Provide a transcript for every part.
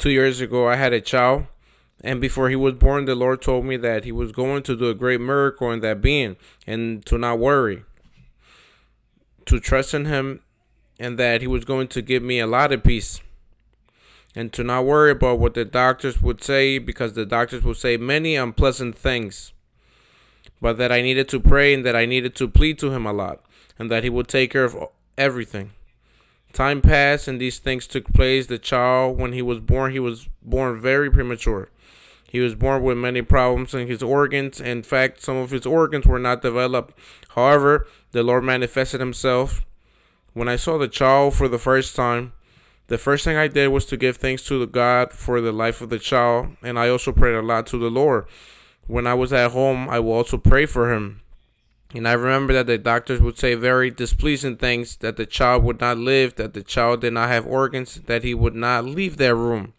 2 years ago, I had a child. And before he was born, the Lord told me that he was going to do a great miracle in that being and to not worry, to trust in him, and that he was going to give me a lot of peace. And to not worry about what the doctors would say, because the doctors would say many unpleasant things. But that I needed to pray and that I needed to plead to him a lot. And that he would take care of everything. Time passed and these things took place. The child, when he was born very premature. He was born with many problems in his organs. In fact, some of his organs were not developed. However, the Lord manifested himself. When I saw the child for the first time, the first thing I did was to give thanks to God for the life of the child, and I also prayed a lot to the Lord. When I was at home, I will also pray for him. And I remember that the doctors would say very displeasing things, that the child would not live, that the child did not have organs, that he would not leave that room,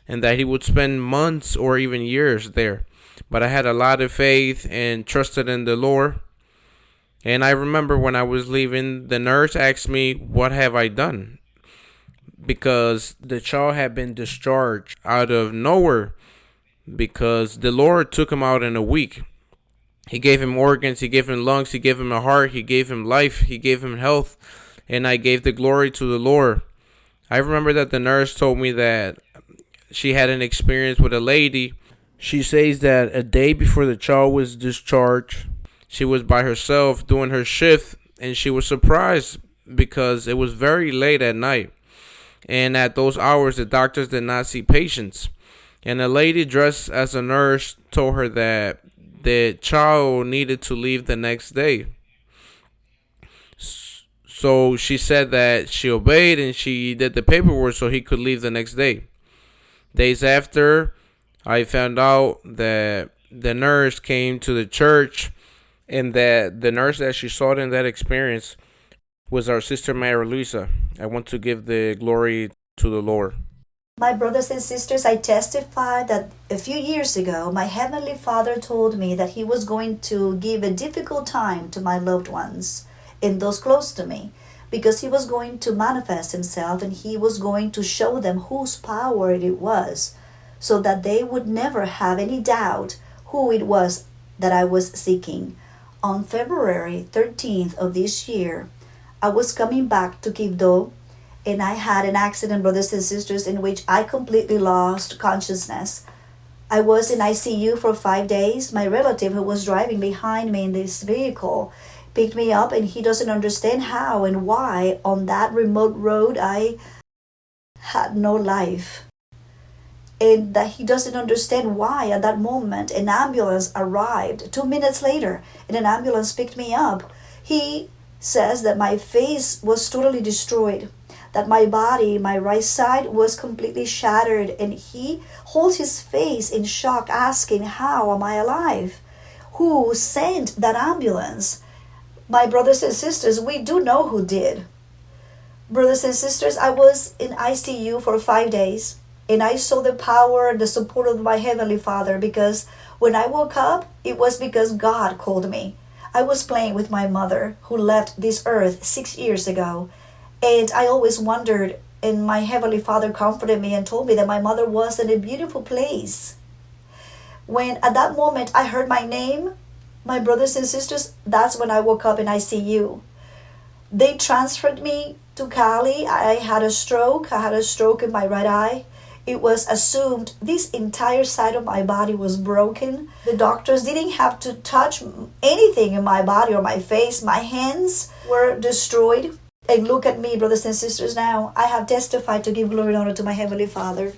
and that he would spend months or even years there. But I had a lot of faith and trusted in the Lord. And I remember when I was leaving, the nurse asked me, "What have I done?" Because the child had been discharged out of nowhere, because the Lord took him out in a week. He gave him organs, he gave him lungs, he gave him a heart, he gave him life, he gave him health, and I gave the glory to the Lord. I remember that the nurse told me that she had an experience with a lady. She says that a day before the child was discharged, she was by herself doing her shift, and she was surprised because it was very late at night. And at those hours, the doctors did not see patients. And a lady dressed as a nurse told her that the child needed to leave the next day. So she said that she obeyed and she did the paperwork so he could leave the next day. Days after, I found out that the nurse came to the church, and that the nurse that she saw in that experience was our Sister Maria Luisa. I want to give the glory to the Lord. My brothers and sisters, I testify that a few years ago, my Heavenly Father told me that He was going to give a difficult time to my loved ones and those close to me, because He was going to manifest Himself and He was going to show them whose power it was, so that they would never have any doubt who it was that I was seeking. On February 13th of this year, I was coming back to Quibdó, and I had an accident, brothers and sisters, in which I completely lost consciousness. I was in ICU for 5 days. My relative, who was driving behind me in this vehicle, picked me up, and he doesn't understand how and why on that remote road I had no life. And that he doesn't understand why at that moment an ambulance arrived 2 minutes later, and an ambulance picked me up. He says that my face was totally destroyed, that my body, my right side, was completely shattered, and he holds his face in shock, asking, "How am I alive? Who sent that ambulance?" My brothers and sisters, we do know who did. Brothers and sisters, I was in ICU for 5 days, and I saw the power and the support of my Heavenly Father, because when I woke up, it was because God called me. I was playing with my mother, who left this earth 6 years ago. And I always wondered, and my Heavenly Father comforted me and told me that my mother was in a beautiful place. When at that moment I heard my name, my brothers and sisters, that's when I woke up in ICU. They transferred me to Cali. I had a stroke. I had a stroke in my right eye. It was assumed this entire side of my body was broken. The doctors didn't have to touch anything in my body or my face. My hands were destroyed. And look at me, brothers and sisters, now. I have testified to give glory and honor to my Heavenly Father.